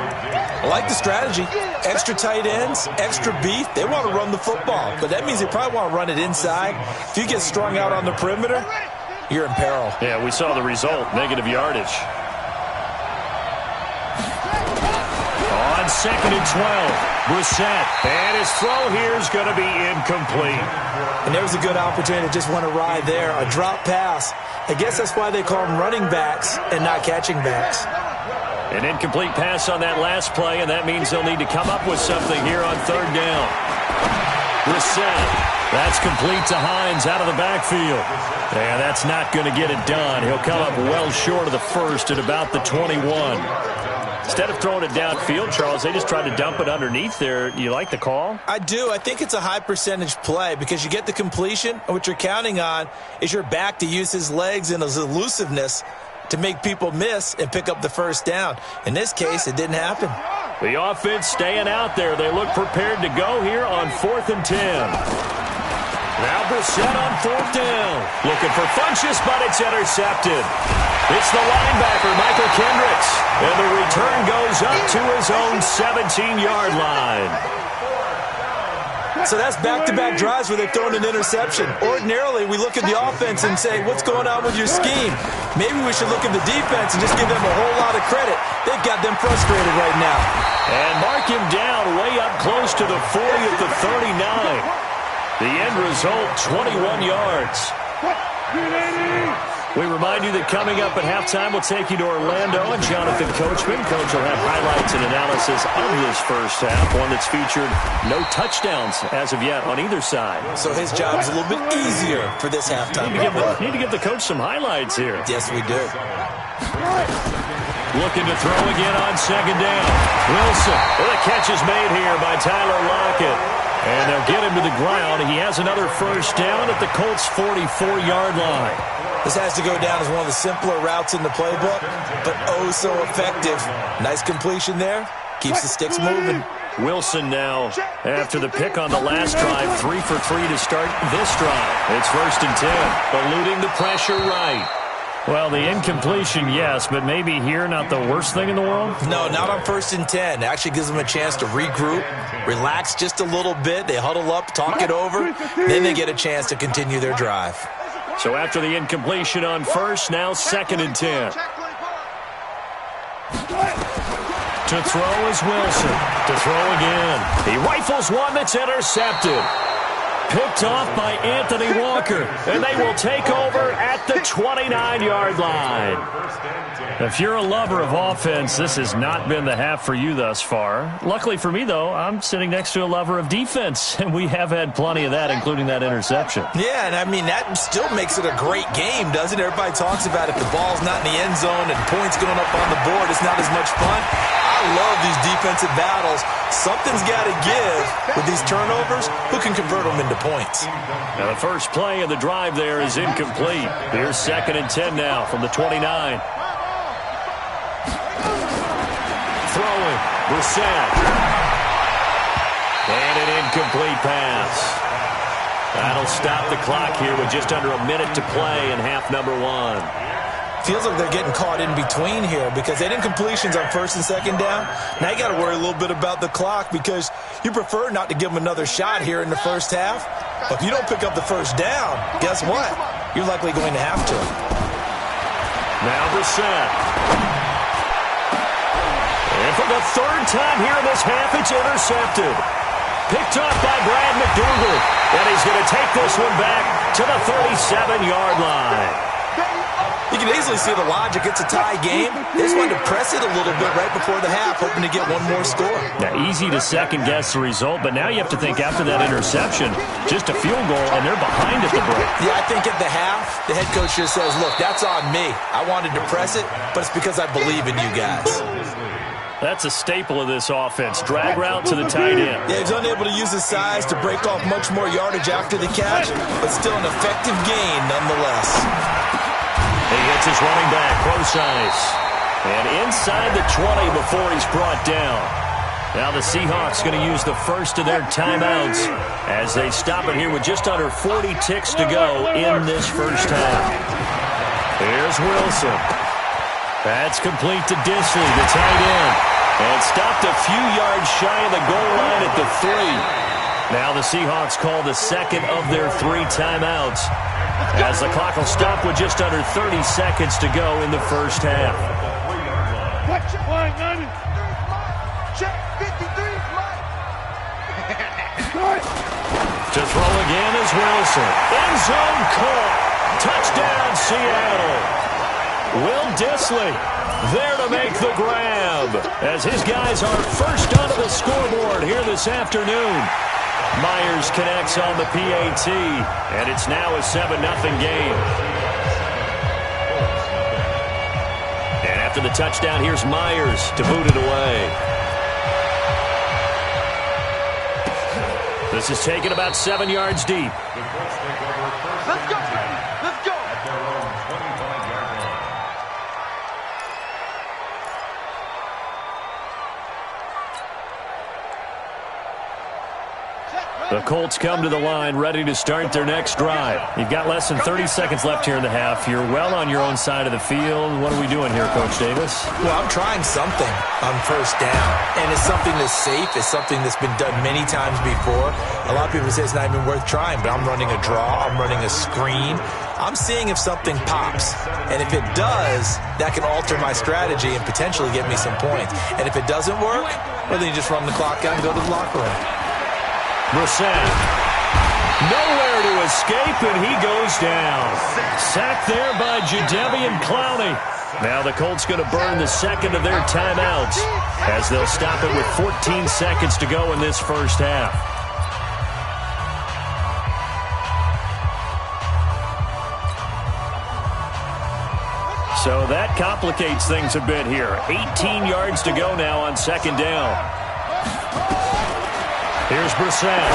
I like the strategy. Extra tight ends, extra beef. They want to run the football, but that means they probably want to run it inside. If you get strung out on the perimeter, you're in peril. Yeah, we saw the result, negative yardage. On 2nd and 12, Brissett. And his throw here is going to be incomplete. And there was a good opportunity to just want to ride there. A drop pass. I guess that's why they call them running backs and not catching backs. An incomplete pass on that last play, and that means they'll need to come up with something here on 3rd down. Brissett. That's complete to Hines out of the backfield. And that's not going to get it done. He'll come up well short of the first at about the 21. Instead of throwing it downfield, Charles, they just tried to dump it underneath there. You like the call? I do. I think it's a high percentage play because you get the completion, and what you're counting on is your back to use his legs and his elusiveness to make people miss and pick up the 1st down. In this case, it didn't happen. The offense staying out there. They look prepared to go here on 4th and 10. Now Brissett on 4th down. Looking for Funchess, but it's intercepted. It's the linebacker, Michael Kendricks. And the return goes up to his own 17-yard line. So that's back-to-back drives where they've thrown an interception. Ordinarily, we look at the offense and say, what's going on with your scheme? Maybe we should look at the defense and just give them a whole lot of credit. They've got them frustrated right now. And mark him down way up close to the 40 at the 39. The end result, 21 yards. We remind you that coming up at halftime, we'll take you to Orlando and Jonathan Coachman. Coach will have highlights and analysis of this first half, one that's featured no touchdowns as of yet on either side. So his job's a little bit easier for this halftime. Need to give the coach some highlights here. Yes, we do. Looking to throw again on 2nd down. Wilson. Well, the catch is made here by Tyler Lockett. And they'll get him to the ground. He has another 1st down at the Colts' 44-yard line. This has to go down as one of the simpler routes in the playbook, but oh so effective. Nice completion there. Keeps the sticks moving. Wilson now, after the pick on the last drive, 3 for 3 to start this drive. It's 1st and 10. Eluding the pressure right. Well, the incompletion, yes, but maybe here not the worst thing in the world? No, not on 1st and 10. It actually gives them a chance to regroup, relax just a little bit. They huddle up, talk it over. Then they get a chance to continue their drive. So after the incompletion on 1st, now 2nd and 10. To throw is Wilson. To throw again. He rifles one that's intercepted. Picked off by Anthony Walker. And they will take over at the 29-yard line. If you're a lover of offense, this has not been the half for you thus far. Luckily for me, though, I'm sitting next to a lover of defense, and we have had plenty of that, including that interception. Yeah, and I mean, that still makes it a great game, doesn't it? Everybody talks about if the ball's not in the end zone and points going up on the board, it's not as much fun. I love these defensive battles. Something's got to give with these turnovers. Who can convert them into points? Now, the first play of the drive there is incomplete. Here's 2nd and 10 now from the 29. Throwing, Brissett. And an incomplete pass. That'll stop the clock here with just under a minute to play in half number one. Feels like they're getting caught in between here because they didn't completions on first and second down. Now you got to worry a little bit about the clock because you prefer not to give them another shot here in the first half. But if you don't pick up the first down, guess what? You're likely going to have to. Now Brissett. And for the third time here in this half, it's intercepted. Picked off by Brad McDougal. And he's going to take this one back to the 37-yard line. You can easily see the logic. It's a tie game. They just wanted to press it a little bit right before the half, hoping to get one more score. Now, easy to second-guess the result, but now you have to think after that interception, just a field goal, and they're behind at the break. Yeah, I think at the half, the head coach just says, look, that's on me. I wanted to press it, but it's because I believe in you guys. That's a staple of this offense. Drag route to the tight end. Yeah, he's unable to use his size to break off much more yardage after the catch, but still an effective gain nonetheless. He hits his running back, close ice. And inside the 20 before he's brought down. Now the Seahawks going to use the first of their timeouts as they stop it here with just under 40 ticks to go in this first half. Here's Wilson. That's complete to Disley, the tight end. And stopped a few yards shy of the goal line at the 3. Now the Seahawks call the second of their 3 timeouts, as the clock will stop with just under 30 seconds to go in the first half. To throw again is Wilson. End zone caught. Touchdown, Seattle. Will Disley there to make the grab, as his guys are first onto the scoreboard here this afternoon. Myers connects on the PAT, and it's now a 7-0 game. And after the touchdown, here's Myers to boot it away. This is taken about 7 yards deep. Let's go, baby. Let's go. At their own 25-yard line. The Colts come to the line ready to start their next drive. You've got less than 30 seconds left here in the half. You're well on your own side of the field. What are we doing here, Coach Davis? Well, I'm trying something on first down, and it's something that's safe. It's something that's been done many times before. A lot of people say it's not even worth trying, but I'm running a draw. I'm running a screen. I'm seeing if something pops, and if it does, that can alter my strategy and potentially get me some points. And if it doesn't work, well, then you just run the clock out and go to the locker room. Brissett. Nowhere to escape, and he goes down. Sacked there by Jadeveon Clowney. Now the Colts going to burn the second of their timeouts as they'll stop it with 14 seconds to go in this first half. So that complicates things a bit here. 18 yards to go now on second down. Here's Brissett.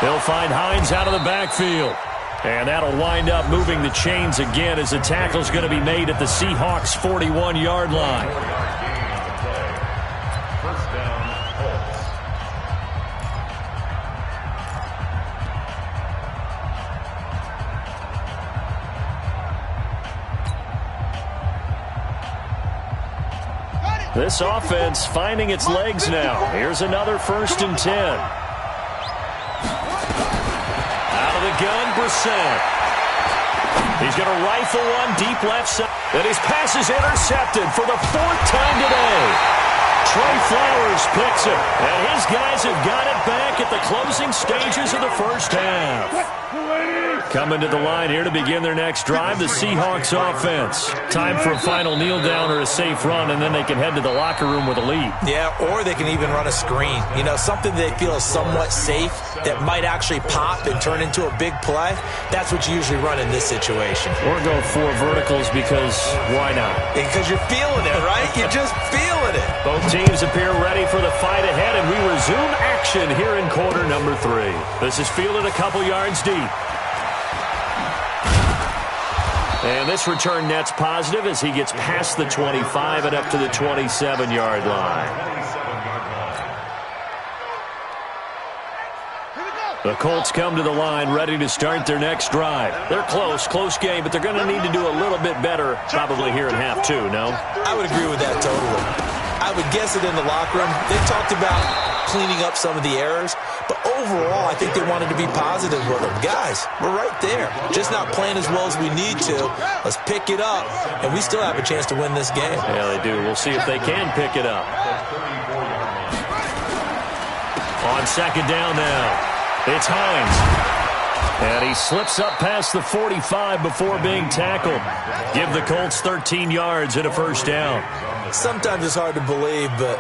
He'll find Hines out of the backfield. And that'll wind up moving the chains again as the tackle's going to be made at the Seahawks' 41-yard line. First down, Colts. This offense finding its legs now. Here's another 1st and 10. Out of the gun, Brissett. He's going to rifle one deep left side. And his pass is intercepted for the 4th time today. Trey Flowers picks it. And his guys have got it back at the closing stages of the first half. Coming to the line here to begin their next drive, the Seahawks offense. Time for a final kneel down or a safe run, and then they can head to the locker room with a lead. Yeah, or they can even run a screen. You know, something they feel is somewhat safe that might actually pop and turn into a big play. That's what you usually run in this situation. Or go 4 verticals because why not? Because you're feeling it, right? You're just feeling it. Both teams appear ready for the fight ahead, and we resume action here in quarter number 3. This is fielded a couple yards deep. And this return net's positive as he gets past the 25 and up to the 27-yard line. The Colts come to the line ready to start their next drive. They're close game, but they're going to need to do a little bit better probably here in half two, no? I would agree with that totally. I would guess it in the locker room. They talked about cleaning up some of the errors, but overall, I think they wanted to be positive with them. Guys, we're right there. Just not playing as well as we need to. Let's pick it up, and we still have a chance to win this game. Yeah, they do. We'll see if they can pick it up. On second down now. It's Hines. And he slips up past the 45 before being tackled. Give the Colts 13 yards and a first down. Sometimes it's hard to believe, but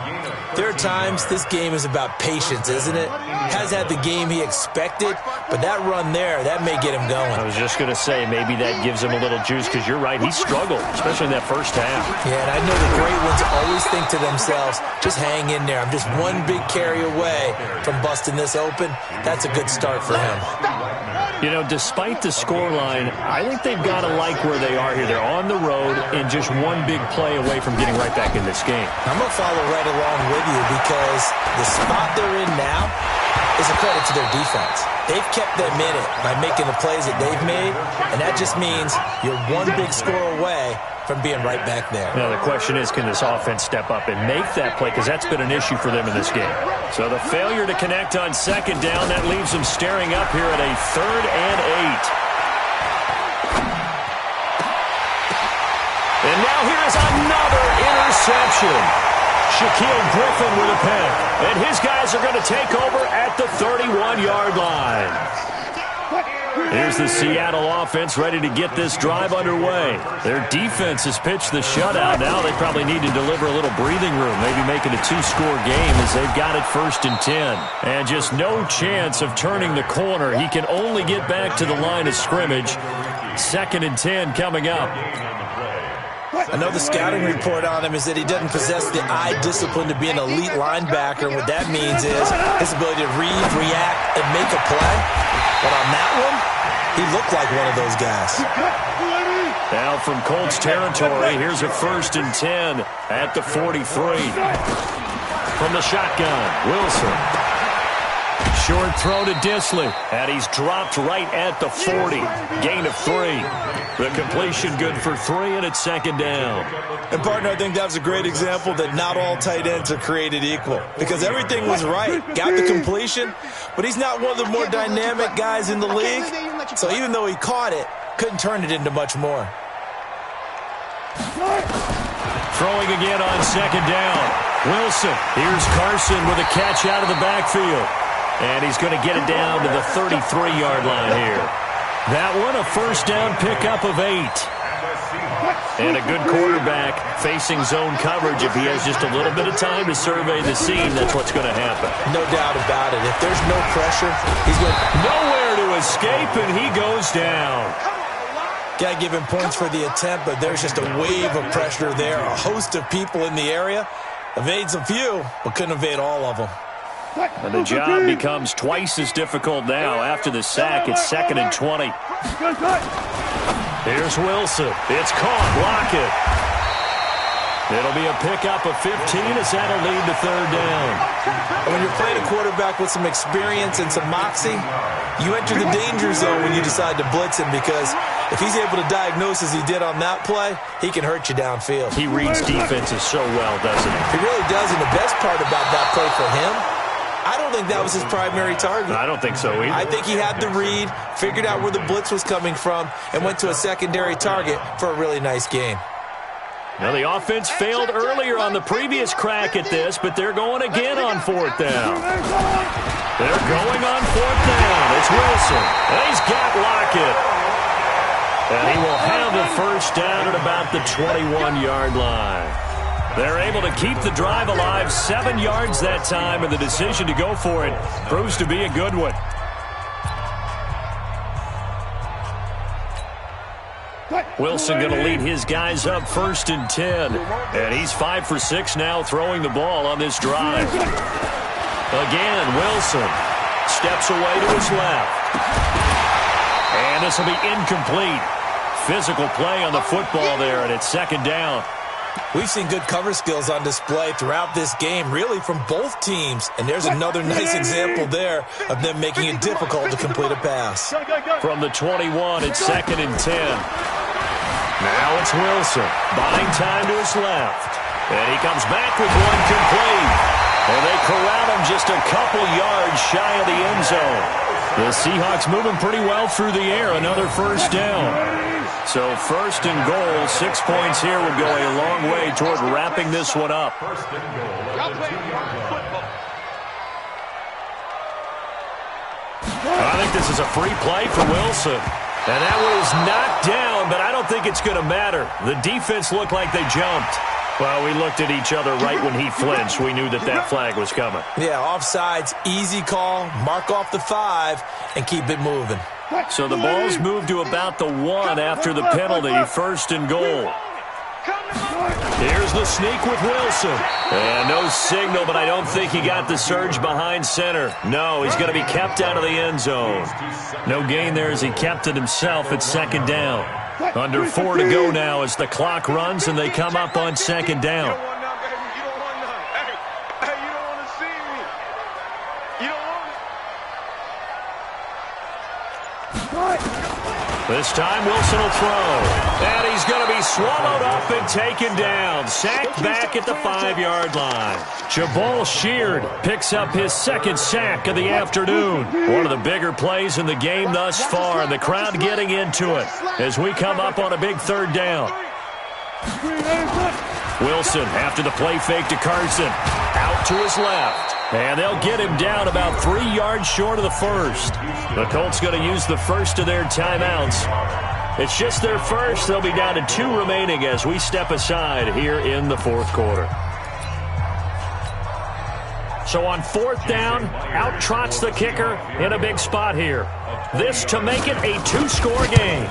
there are times this game is about patience, isn't it? Has had the game he expected, but that run there, that may get him going. I was just going to say, maybe that gives him a little juice, because you're right, he struggled, especially in that first half. Yeah, and I know the great ones always think to themselves, just hang in there. I'm just one big carry away from busting this open. That's a good start for him. You know, despite the scoreline, I think they've got to like where they are here. They're on the road and just one big play away from getting right back in this game. I'm going to follow right along with you because the spot they're in now is a credit to their defense. They've kept them in it by making the plays that they've made, and that just means you're one big score away from being right back there. Now, the question is, can this offense step up and make that play? Because that's been an issue for them in this game. So the failure to connect on second down, that leaves them staring up here at a 3rd and 8. And now here is another interception. Shaquille Griffin with a pick. And his guys are going to take over at the 31-yard line. Here's the Seattle offense ready to get this drive underway. Their defense has pitched the shutout. Now they probably need to deliver a little breathing room, maybe make it a 2-score game as they've got it 1st and 10. And just no chance of turning the corner. He can only get back to the line of scrimmage. 2nd and 10 coming up. I know the scouting report on him is that he doesn't possess the eye discipline to be an elite linebacker. What that means is his ability to read, react, and make a play. But on that one, he looked like one of those guys. Now from Colts territory, here's a 1st and 10 at the 43. From the shotgun, Wilson. Short throw to Disley, and he's dropped right at the 40. Gain of 3. The completion good for 3, and it's 2nd down. And, partner, I think that was a great example that not all tight ends are created equal. Because everything was right. Got the completion, but he's not one of the more dynamic guys in the league. So even though he caught it, couldn't turn it into much more. Throwing again on 2nd down. Wilson. Here's Carson with a catch out of the backfield. And he's going to get it down to the 33-yard line here. That one, a 1st down pickup of 8. And a good quarterback facing zone coverage. If he has just a little bit of time to survey the scene, that's what's going to happen. No doubt about it. If there's no pressure, he's going nowhere to escape, and he goes down. Got to give him points for the attempt, but there's just a wave of pressure there. A host of people in the area. Evades a few, but couldn't evade all of them. And the job becomes twice as difficult now after the sack. It's 2nd and 20. Here's Wilson. It's caught. Lockett. It'll be a pickup of 15 as that'll lead to 3rd down. And when you're playing a quarterback with some experience and some moxie, you enter the danger zone when you decide to blitz him, because if he's able to diagnose as he did on that play, he can hurt you downfield. He reads defenses so well, doesn't he? He really does, and the best part about that play for him, I don't think that was his primary target. I don't think so either. I think he had the read, figured out where the blitz was coming from, and went to a secondary target for a really nice gain. Now, the offense failed earlier on the previous crack at this, but they're going again on 4th down. They're going on 4th down. It's Wilson. And he's got Lockett. And he will have the 1st down at about the 21-yard line. They're able to keep the drive alive, 7 yards that time, and the decision to go for it proves to be a good one. Wilson going to lead his guys up 1st and 10. And he's 5 for 6 now throwing the ball on this drive. Again, Wilson steps away to his left. And this will be incomplete. Physical play on the football there, and it's 2nd down. We've seen good cover skills on display throughout this game, really from both teams. And there's another nice example there of them making it difficult to complete a pass. From the 21, it's 2nd and 10. Now it's Wilson, buying time to his left. And he comes back with one complete. And they corral him just a couple yards shy of the end zone. The Seahawks moving pretty well through the air. Another first down. So 1st and goal, 6 points here would go a long way toward wrapping this one up. First and goal at the 2-yard line. I think this is a free play for Wilson. And that was knocked down, but I don't think it's going to matter. The defense looked like they jumped. Well, we looked at each other right when he flinched. We knew that that flag was coming. Yeah, offsides, easy call, mark off the 5, and keep it moving. So the ball's moved to about the 1 after the penalty, 1st and goal. Here's the sneak with Wilson. And no signal, but I don't think he got the surge behind center. No, he's going to be kept out of the end zone. No gain there as he kept it himself at 2nd down. Under 4 to go now as the clock runs and they come up on 2nd down. This time Wilson will throw. And he's going to be swallowed up and taken down. Sacked back at the 5-yard line. Jabal Sheard picks up his 2nd sack of the afternoon. One of the bigger plays in the game thus far. And the crowd getting into it as we come up on a big 3rd down. Wilson after the play fake to Carson. Out to his left. And they'll get him down about 3 yards short of the 1st. The Colts going to use the first of their timeouts. It's just their first. They'll be down to 2 remaining as we step aside here in the 4th quarter. So on 4th down, out trots the kicker in a big spot here. This to make it a 2-score game.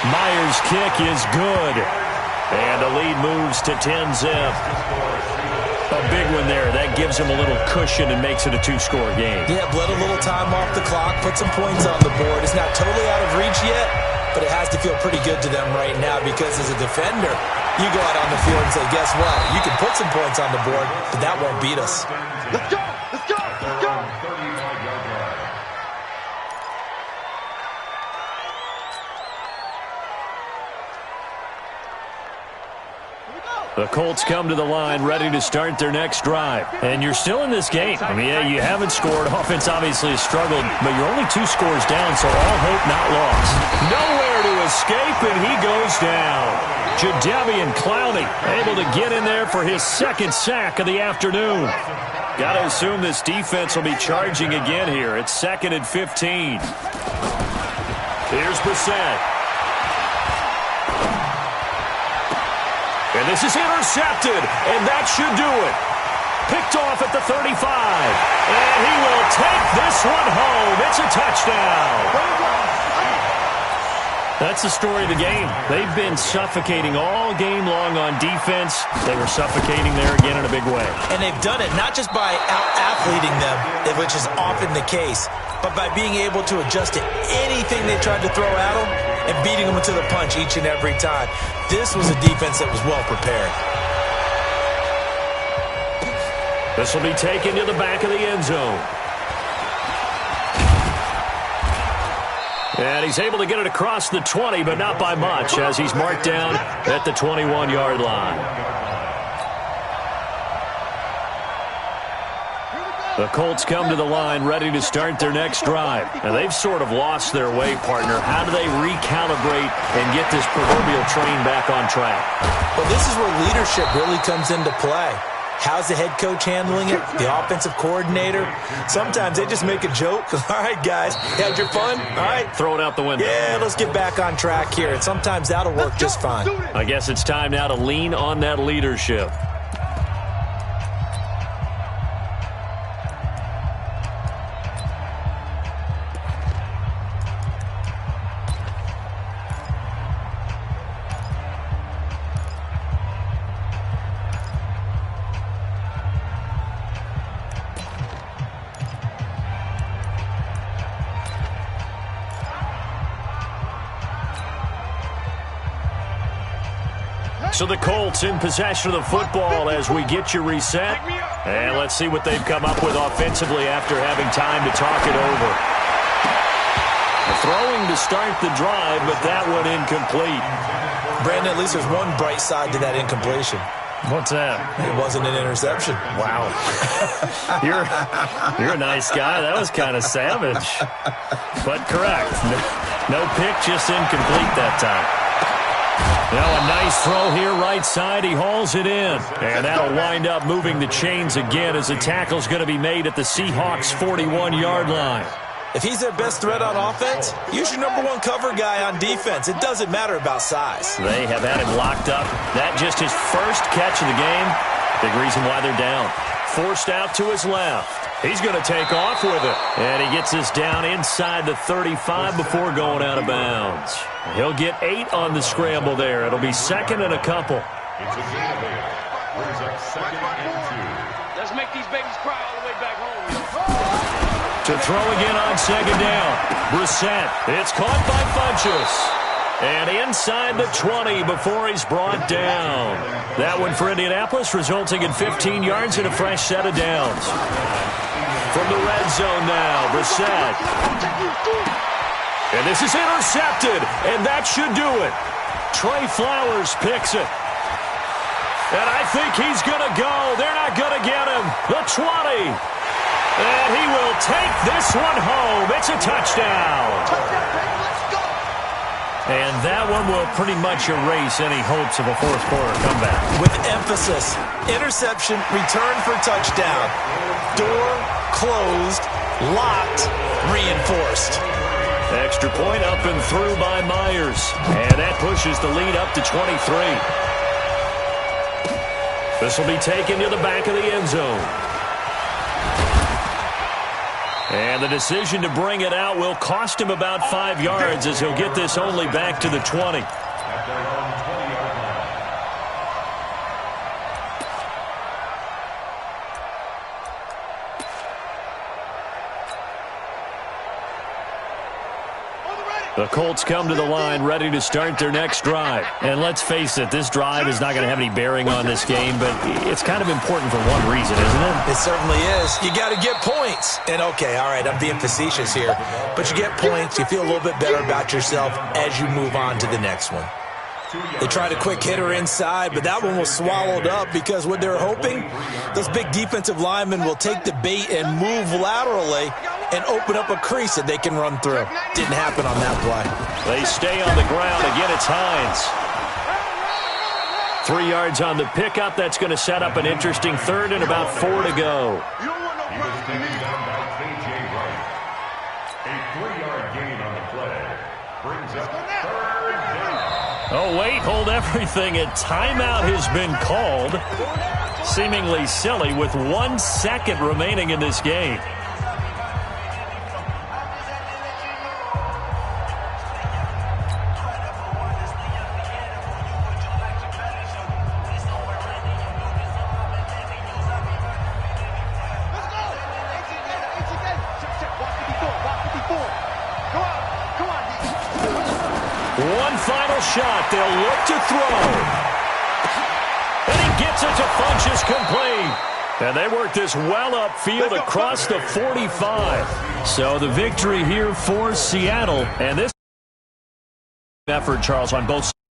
Myers' kick is good. And the lead moves to 10-zip. A big one there. That gives him a little cushion and makes it a 2-score game. Yeah, bled a little time off the clock, put some points on the board. It's not totally out of reach yet, but it has to feel pretty good to them right now because as a defender, you go out on the field and say, guess what? You can put some points on the board, but that won't beat us. Let's go! Let's go! Let's go! The Colts come to the line ready to start their next drive. And you're still in this game. I mean, yeah, you haven't scored. Offense obviously has struggled, but you're only 2 scores down, so all hope not lost. Nowhere to escape, and he goes down. Jadeveon Clowney able to get in there for his 2nd sack of the afternoon. Got to assume this defense will be charging again here. It's 2nd and 15. Here's Brissett. And this is intercepted, and that should do it. Picked off at the 35. And he will take this one home. It's a touchdown. That's the story of the game. They've been suffocating all game long on defense. They were suffocating there again in a big way. And they've done it not just by out-athleting them, which is often the case, but by being able to adjust to anything they tried to throw at them and beating them to the punch each and every time. This was a defense that was well prepared. This will be taken to the back of the end zone. And he's able to get it across the 20, but not by much, as he's marked down at the 21-yard line. The Colts come to the line ready to start their next drive. And they've sort of lost their way, partner. How do they recalibrate and get this proverbial train back on track? Well, this is where leadership really comes into play. How's the head coach handling it? The offensive coordinator? Sometimes they just make a joke. All right, guys, had your fun? All right. Throw it out the window. Yeah, let's get back on track here. And sometimes that'll work just fine. I guess it's time now to lean on that leadership. So the Colts in possession of the football as we get you reset. And let's see what they've come up with offensively after having time to talk it over. Throwing to start the drive, but that one incomplete. Brandon, at least there's one bright side to that incompletion. What's that? It wasn't an interception. Wow. You're a nice guy. That was kind of savage. But correct. No pick, just incomplete that time. Now a nice throw here right side. He hauls it in. And that'll wind up moving the chains again as the tackle's going to be made at the Seahawks' 41-yard line. If he's their best threat on offense, use your number one cover guy on defense. It doesn't matter about size. They have had him locked up. That just his first catch of the game. Big reason why they're down. Forced out to his left. He's going to take off with it. And he gets this down inside the 35 before going out of bounds. He'll get 8 on the scramble there. It'll be second and a couple. It's a gain of 8. Brings up second and 2. Let's make these babies cry all the way back home. To throw again on second down. Brissett. It's caught by Funchess. And inside the 20 before he's brought down. That one for Indianapolis, resulting in 15 yards and a fresh set of downs. From the red zone now, Brissett. And this is intercepted, and that should do it. Trey Flowers picks it. And I think he's going to go. They're not going to get him. The 20. And he will take this one home. It's a touchdown. And that one will pretty much erase any hopes of a fourth quarter comeback. With emphasis, interception, return for touchdown. Door closed, locked, reinforced. Extra point up and through by Myers. And that pushes the lead up to 23. This will be taken to the back of the end zone. And the decision to bring it out will cost him about 5 yards as he'll get this only back to the 20. At their own 20-yard line. The Colts come to the line ready to start their next drive. And let's face it, this drive is not going to have any bearing on this game, but it's kind of important for one reason, isn't it? It certainly is. You got to get points. And okay, all right, I'm being facetious here, but you get points, you feel a little bit better about yourself as you move on to the next one. They tried a quick hitter inside, but that one was swallowed up because what they're hoping, those big defensive linemen will take the bait and move laterally and open up a crease that they can run through. Didn't happen on that play. They stay on the ground. Again, it's Hines. 3 yards on the pickup. That's going to set up an interesting third and about 4 to go. He was taken down by K.J. Wright. A 3-yard gain on the play. Brings up third down. Oh, wait, hold everything. A timeout has been called. Seemingly silly with 1 second remaining in this game. One final shot. They'll look to throw. And he gets it to Funchess complete. And they work this well upfield across the 45. So the victory here for Seattle. And this effort, Charles, on both sides.